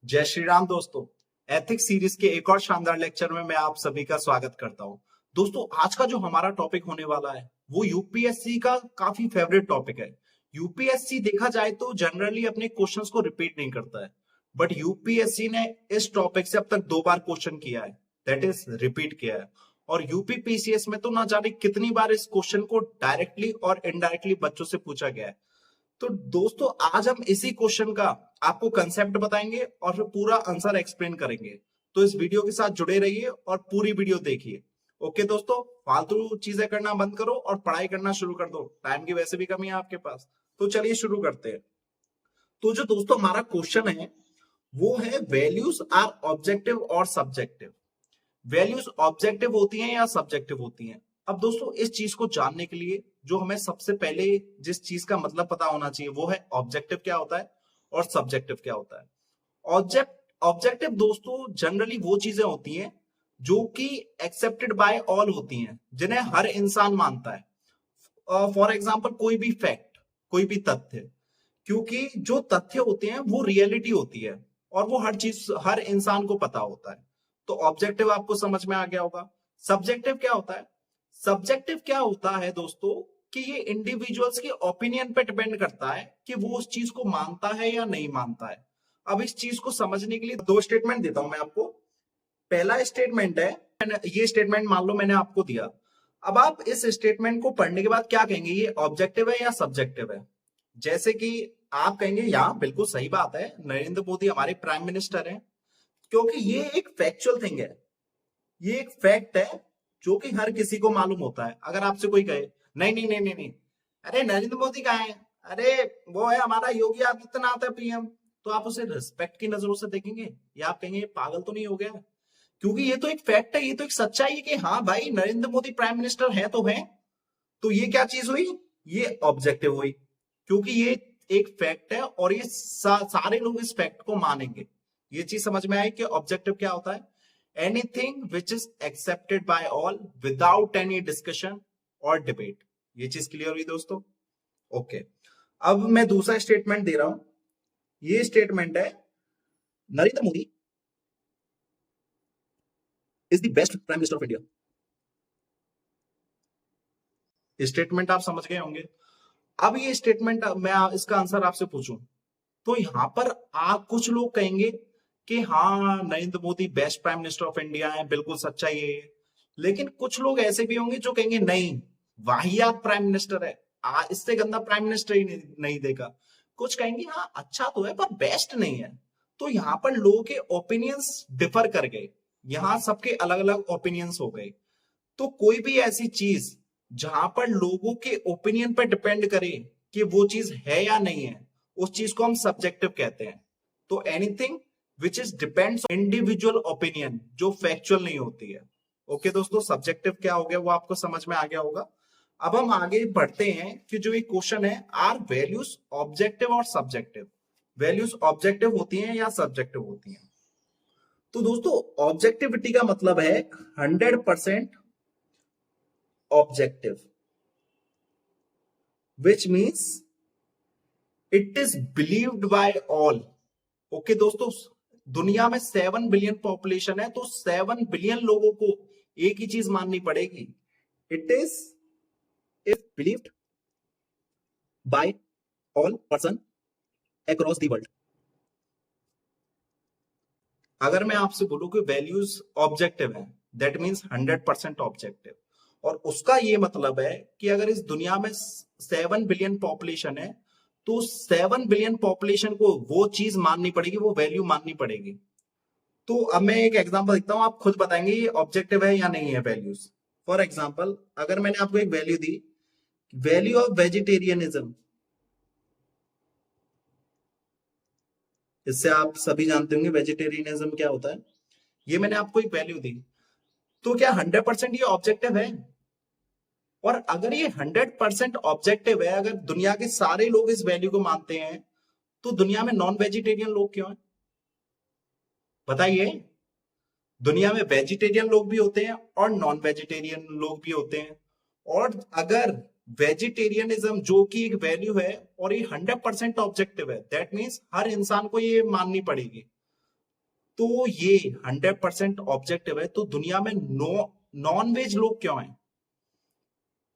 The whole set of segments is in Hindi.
जय श्री राम दोस्तों। एथिक्स सीरीज के एक और शानदार लेक्चर में मैं आप सभी का स्वागत करता हूं। दोस्तों, आज का जो हमारा टॉपिक होने वाला है वो यूपीएससी का काफी फेवरेट टॉपिक है। यूपीएससी देखा जाए तो जनरली अपने क्वेश्चंस को रिपीट नहीं करता है, बट यूपीएससी ने इस टॉपिक से अब तक 2 बार क्वेश्चन किया है, दैट इज रिपीट किया है। और यूपीपीसीएस में तो ना जाने कितनी बार इस क्वेश्चन को डायरेक्टली और इनडायरेक्टली बच्चों से पूछा गया है। तो दोस्तों, आज हम इसी क्वेश्चन का आपको कंसेप्ट बताएंगे और फिर पूरा आंसर एक्सप्लेन करेंगे। तो इस वीडियो के साथ जुड़े रहिए और पूरी वीडियो देखिए। ओके दोस्तों, फालतू चीजें करना बंद करो और पढ़ाई करना शुरू कर दो। टाइम की वैसे भी कमी है आपके पास। तो चलिए शुरू करते हैं। तो जो दोस्तों हमारा क्वेश्चन है वो है, वैल्यूज आर ऑब्जेक्टिव और सब्जेक्टिव। वैल्यूज ऑब्जेक्टिव होती हैं या सब्जेक्टिव होती हैं? अब दोस्तों, इस चीज को जानने के लिए जो हमें सबसे पहले जिस चीज का मतलब पता होना चाहिए वो है ऑब्जेक्टिव क्या होता है और सब्जेक्टिव क्या होता है। ऑब्जेक्टिव दोस्तों जनरली वो चीजें होती हैं जो कि एक्सेप्टेड बाय ऑल होती हैं, जिन्हें हर इंसान मानता है। फॉर एग्जाम्पल, कोई भी फैक्ट, कोई भी तथ्य, क्योंकि जो तथ्य होते हैं वो रियलिटी होती है और वो हर चीज हर इंसान को पता होता है। तो ऑब्जेक्टिव आपको समझ में आ गया होगा। सब्जेक्टिव क्या होता है? सब्जेक्टिव क्या होता है दोस्तों कि ये इंडिविजुअल्स के ओपिनियन पे डिपेंड करता है कि वो उस चीज को मानता है या नहीं मानता है। अब इस चीज को समझने के लिए 2 स्टेटमेंट देता हूं मैं आपको। पहला स्टेटमेंट है, ये स्टेटमेंट मान लो मैंने आपको दिया। अब आप इस स्टेटमेंट को पढ़ने के बाद क्या कहेंगे, ये ऑब्जेक्टिव है या सब्जेक्टिव है? जैसे कि आप कहेंगे, या बिल्कुल सही बात है, नरेंद्र मोदी हमारे प्राइम मिनिस्टर हैं, क्योंकि ये एक फैक्चुअल थिंग है। ये एक फैक्ट है जो कि हर किसी को मालूम होता है। अगर आपसे कोई कहे नहीं नहीं नहीं नहीं नहीं, अरे नरेंद्र मोदी कहाँ है, अरे वो है हमारा योगी आदित्यनाथ है पीएम, तो आप उसे रिस्पेक्ट की नजरों से देखेंगे या आप कहेंगे पागल तो नहीं हो गया? क्योंकि ये तो एक फैक्ट है, ये तो एक सच्चाई है कि हाँ भाई नरेंद्र मोदी प्राइम मिनिस्टर है तो है। तो ये क्या चीज हुई? ये ऑब्जेक्टिव हुई, क्योंकि ये एक फैक्ट है और ये सारे लोग इस फैक्ट को मानेंगे। ये चीज समझ में आई कि ऑब्जेक्टिव क्या होता है? Anything which is accepted by all without any discussion और डिबेट। ये चीज क्लियर हुई दोस्तों? ओके। अब मैं दूसरा स्टेटमेंट दे रहा हूं। ये स्टेटमेंट है, Narendra Modi is the best prime minister of India. Statement आप समझ गए होंगे। अब ये स्टेटमेंट मैं इसका आंसर आपसे पूछूं तो यहां पर आप कुछ लोग कहेंगे कि हाँ Narendra Modi best prime minister of India है, बिल्कुल सच्चा ये है। लेकिन कुछ लोग ऐसे भी होंगे जो कहेंगे नहीं, वाहियात प्राइम मिनिस्टर है, इससे गंदा प्राइम मिनिस्टर ही नहीं देखा। कुछ कहेंगे हाँ अच्छा तो है पर बेस्ट नहीं है। तो यहां पर लोगों के ओपिनियंस डिफर कर गए, यहां सबके अलग अलग ओपिनियंस हो गए। तो कोई भी ऐसी चीज जहां पर लोगों के ओपिनियन पर डिपेंड करे कि वो चीज है या नहीं है, उस चीज को हम सब्जेक्टिव कहते हैं। तो anything which is depends individual opinion, जो फैक्चुअल नहीं होती है। ओके दोस्तों, सब्जेक्टिव क्या हो गया वो आपको समझ में आ गया होगा। अब हम आगे बढ़ते हैं कि जो ये क्वेश्चन है, आर वैल्यूज ऑब्जेक्टिव और सब्जेक्टिव? वैल्यूज ऑब्जेक्टिव होती हैं या सब्जेक्टिव होती हैं? तो दोस्तों, ऑब्जेक्टिविटी का मतलब है 100% objective, which means it is believed by all. Okay दोस्तों, दुनिया में 7 बिलियन पॉपुलेशन है, तो 7 बिलियन लोगों को एक ही चीज माननी पड़ेगी, it is if believed by all person across the world. अगर मैं आपसे बोलूं कि वैल्यूज ऑब्जेक्टिव है, दैट मीन्स 100% ऑब्जेक्टिव। और उसका ये मतलब है कि अगर इस दुनिया में 7 बिलियन पॉपुलेशन है तो 7 बिलियन पॉपुलेशन को वो चीज माननी पड़ेगी, वो वैल्यू माननी पड़ेगी। तो अब मैं एक एग्जांपल देता हूं, आप खुद बताएंगे ये ऑब्जेक्टिव है या नहीं है वैल्यूज। फॉर एग्जांपल, अगर मैंने आपको एक value the, value of vegetarianism, इससे आप सभी जानते होंगे वेजिटेरियनिज्म क्या होता है। ये मैंने आपको एक वैल्यू दी, तो क्या 100% ये ऑब्जेक्टिव है? और अगर ये 100% ऑब्जेक्टिव है, अगर दुनिया के सारे लोग इस वैल्यू को मानते हैं, तो दुनिया में नॉन वेजिटेरियन लोग क्यों हैं? बताइए। दुनिया में वेजिटेरियन लोग भी होते हैं और नॉन वेजिटेरियन लोग भी होते हैं। और अगर वेजिटेरियनिज्म जो कि एक वैल्यू है और ये 100% ऑब्जेक्टिव है, दैट मीन्स हर इंसान को ये माननी पड़ेगी। तो ये 100% ऑब्जेक्टिव है, तो दुनिया में नॉन वेज लोग क्यों हैं?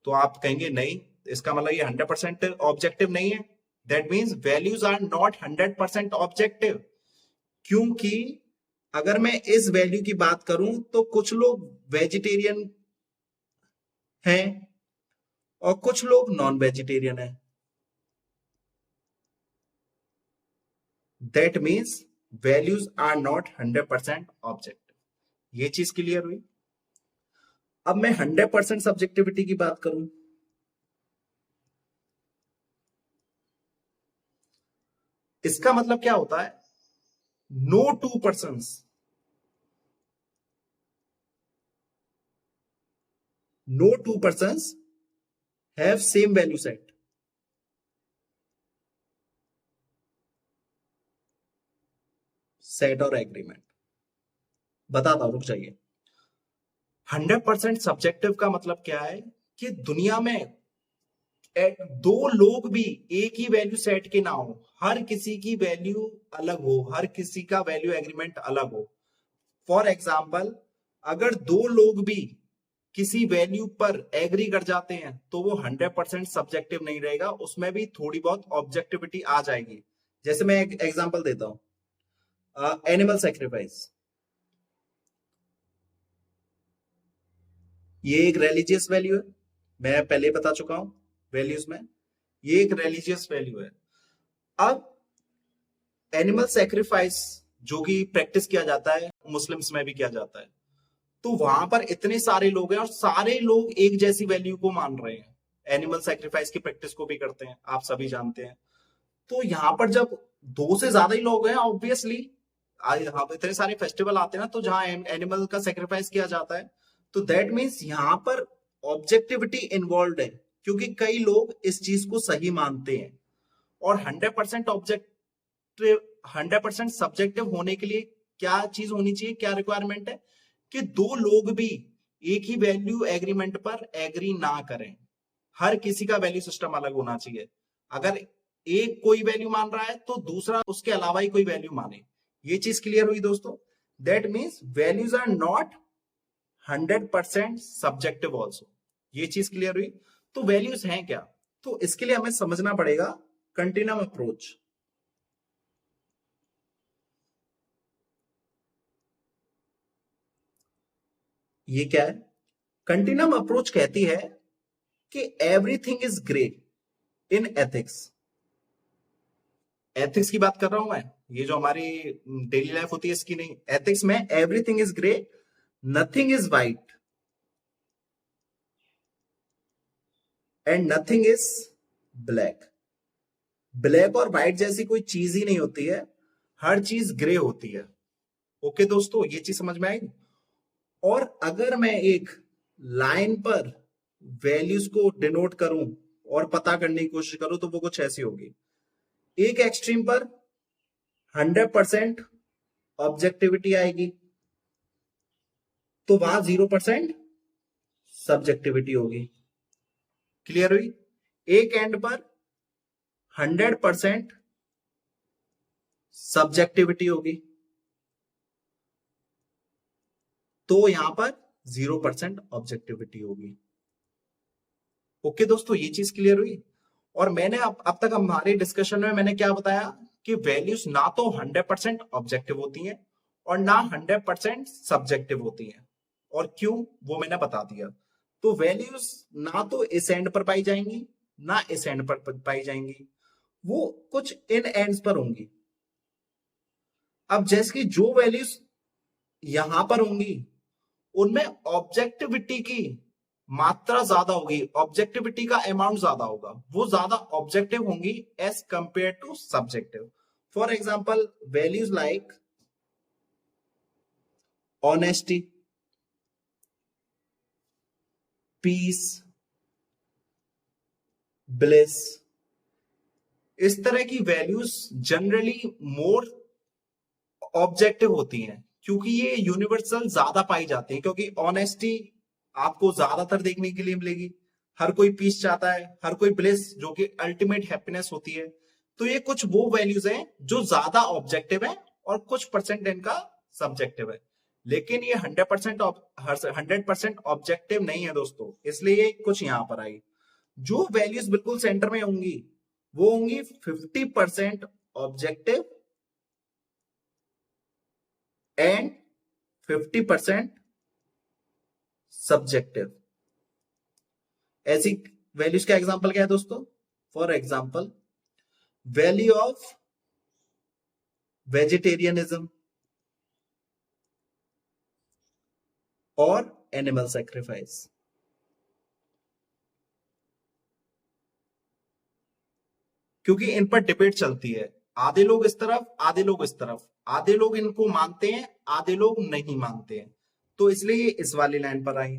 तो आप कहेंगे नहीं, इसका मतलब ये 100% ऑब्जेक्टिव नहीं है। That means values are not 100% objective, क्योंकि अगर मैं इस वैल्यू की बात करूं तो कुछ लोग वेजिटेरियन हैं और कुछ लोग नॉन वेजिटेरियन हैं। That means values are not 100% objective. ये चीज क्लियर हुई। अब मैं 100% सब्जेक्टिविटी की बात करूं, इसका मतलब क्या होता है? No two persons no two persons have same value set और एग्रीमेंट। बताता हूं, रुक जाइए। 100% सब्जेक्टिव का मतलब क्या है कि दुनिया में दो लोग भी एक ही वैल्यू सेट के ना हो, हर किसी की वैल्यू अलग हो, हर किसी का वैल्यू एग्रीमेंट अलग हो। फॉर एग्जाम्पल, अगर दो लोग भी किसी वैल्यू पर एग्री कर जाते हैं तो वो 100% सब्जेक्टिव नहीं रहेगा, उसमें भी थोड़ी बहुत ऑब्जेक्टिविटी आ जाएगी। जैसे मैं एक एग्जांपल देता हूं, एनिमल सेक्रीफाइस। ये एक रिलीजियस वैल्यू है, मैं पहले बता चुका हूं वैल्यूज में, ये एक रिलीजियस वैल्यू है। अब एनिमल सेक्रीफाइस जो कि प्रैक्टिस किया जाता है, मुस्लिम्स में भी किया जाता है, तो वहां पर इतने सारे लोग हैं और सारे लोग एक जैसी वैल्यू को मान रहे हैं, एनिमल सेक्रीफाइस की प्रैक्टिस को भी करते हैं, आप सभी जानते हैं। तो यहां पर जब दो से ज्यादा ही लोग हैं, ऑब्वियसली यहाँ पे इतने सारे फेस्टिवल आते हैं ना, तो जहां एनिमल का सेक्रीफाइस किया जाता है, तो दैट मीन्स यहां पर ऑब्जेक्टिविटी इन्वॉल्व है, क्योंकि कई लोग इस चीज को सही मानते हैं। और 100% ऑब्जेक्टिव, 100% सब्जेक्टिव होने के लिए क्या चीज होनी चाहिए, क्या रिक्वायरमेंट है? कि दो लोग भी एक ही वैल्यू एग्रीमेंट पर एग्री ना करें, हर किसी का वैल्यू सिस्टम अलग होना चाहिए। अगर एक कोई वैल्यू मान रहा है तो दूसरा उसके अलावा ही कोई वैल्यू माने। ये चीज क्लियर हुई दोस्तों? That means values are not 100% subjective also. ये चीज क्लियर हुई? तो वैल्यूज हैं क्या? तो इसके लिए हमें समझना पड़ेगा कंटिन्यूम अप्रोच। ये क्या है? कंटिन्यूम अप्रोच कहती है कि everything is grey in ethics. Ethics की बात कर रहा हूं मैं, ये जो हमारी डेली लाइफ होती है इसकी नहीं। एथिक्स में everything is grey, nothing is white and nothing is black. Black और व्हाइट जैसी कोई चीज ही नहीं होती है, हर चीज ग्रे होती है। ओके दोस्तों, ये चीज समझ में आई? और अगर मैं एक लाइन पर वैल्यूज को डिनोट करूं और पता करने की कोशिश करूं तो वो कुछ ऐसी होगी। एक एक्सट्रीम पर 100% ऑब्जेक्टिविटी आएगी, तो वहां 0% सब्जेक्टिविटी होगी। क्लियर हुई? एक एंड पर 100% सब्जेक्टिविटी होगी, तो यहां पर 0% ऑब्जेक्टिविटी होगी। ओके दोस्तों, ये चीज क्लियर हुई? और मैंने अब तक हमारे डिस्कशन में मैंने क्या बताया कि वैल्यूज ना तो 100% ऑब्जेक्टिव होती हैं और ना 100% सब्जेक्टिव होती हैं। और क्यों, वो मैंने बता दिया। तो वैल्यूज ना तो इस एंड पर पाई जाएंगी ना इस एंड पर पाई जाएंगी, वो कुछ इन एंड्स पर होंगी। अब जैसे कि जो वैल्यूज यहां पर होंगी उनमें ऑब्जेक्टिविटी की मात्रा ज्यादा होगी, ऑब्जेक्टिविटी का अमाउंट ज्यादा होगा, वो ज्यादा ऑब्जेक्टिव होंगी as compare to subjective. For example, values like honesty, peace, bliss, इस तरह की वैल्यूज जनरली मोर ऑब्जेक्टिव होती हैं, क्योंकि ये यूनिवर्सल ज्यादा पाई जाती है। क्योंकि ऑनेस्टी आपको ज्यादातर देखने के लिए मिलेगी, हर कोई पीस चाहता है, हर कोई ब्लिस जो कि अल्टीमेट हैप्पीनेस होती है। तो ये कुछ वो वैल्यूज हैं जो ज्यादा ऑब्जेक्टिव है और कुछ परसेंट इनका सब्जेक्टिव है, लेकिन ये 100% ऑब्जेक्टिव नहीं है दोस्तों, इसलिए कुछ यहां पर आई। जो वैल्यूज बिल्कुल सेंटर में होंगी वो होंगी 50% ऑब्जेक्टिव एंड 50% सब्जेक्टिव। ऐसी वैल्यूज का एग्जांपल क्या है दोस्तों? For example value of vegetarianism और एनिमल सैक्रिफाइस। क्योंकि इन पर डिबेट चलती है, आधे लोग इस तरफ, आधे लोग इस तरफ, आधे लोग इनको मानते हैं, आधे लोग नहीं मानते हैं, तो इसलिए इस वाली लाइन पर आई।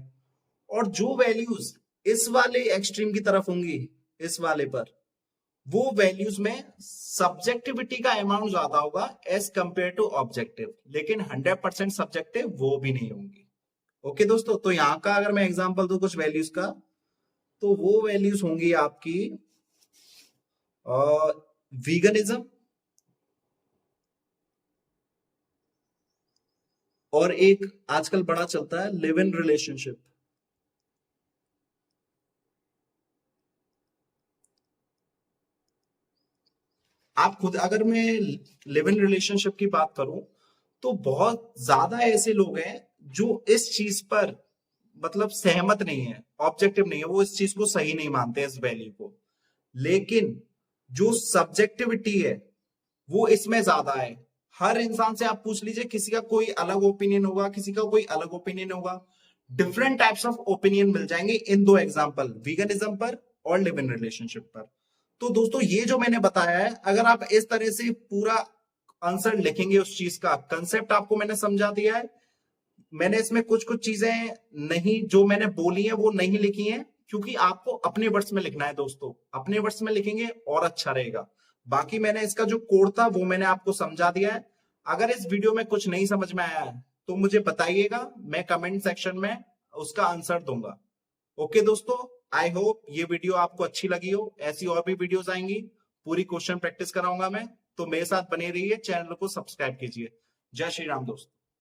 और जो वैल्यूज इस वाले एक्सट्रीम की तरफ होंगी, इस वाले पर, वो वैल्यूज में सब्जेक्टिविटी का अमाउंट ज्यादा होगा एज कंपेयर टू ऑब्जेक्टिव, लेकिन 100% सब्जेक्टिव वो भी नहीं होंगी। ओके दोस्तों, तो यहां का अगर मैं एग्जांपल दूं कुछ वैल्यूज का, तो वो वैल्यूज होंगी आपकी वीगनिज्म और एक आजकल बड़ा चलता है लिव इन रिलेशनशिप। आप खुद, अगर मैं लिव इन रिलेशनशिप की बात करूं तो बहुत ज्यादा ऐसे लोग हैं जो इस चीज पर मतलब सहमत नहीं है, ऑब्जेक्टिव नहीं है, वो इस चीज को सही नहीं मानते इस वैल्यू को। लेकिन जो सब्जेक्टिविटी है वो इसमें ज्यादा है। हर इंसान से आप पूछ लीजिए, किसी का कोई अलग ओपिनियन होगा, किसी का कोई अलग ओपिनियन होगा, डिफरेंट टाइप्स ऑफ ओपिनियन मिल जाएंगे इन दो एग्जांपल, वीगनिज्म पर और लिव इन रिलेशनशिप पर। तो दोस्तों ये जो मैंने बताया है, अगर आप इस तरह से पूरा आंसर लिखेंगे, उस चीज का कंसेप्ट आपको मैंने समझा दिया है। मैंने इसमें कुछ कुछ चीजें नहीं, जो मैंने बोली है वो नहीं लिखी है, क्योंकि आपको अपने वर्ड्स में लिखना है दोस्तों, अपने वर्ड्स में लिखेंगे और अच्छा रहेगा। बाकी मैंने इसका जो कोड था वो मैंने आपको समझा दिया है। अगर इस वीडियो में कुछ नहीं समझ में आया है तो मुझे बताइएगा, मैं कमेंट सेक्शन में उसका आंसर दूंगा। ओके दोस्तों, आई होप ये वीडियो आपको अच्छी लगी हो। ऐसी और भी वीडियोस आएंगी, पूरी क्वेश्चन प्रैक्टिस कराऊंगा मैं, तो मेरे साथ बने रहिए, चैनल को सब्सक्राइब कीजिए। जय श्री राम दोस्तों।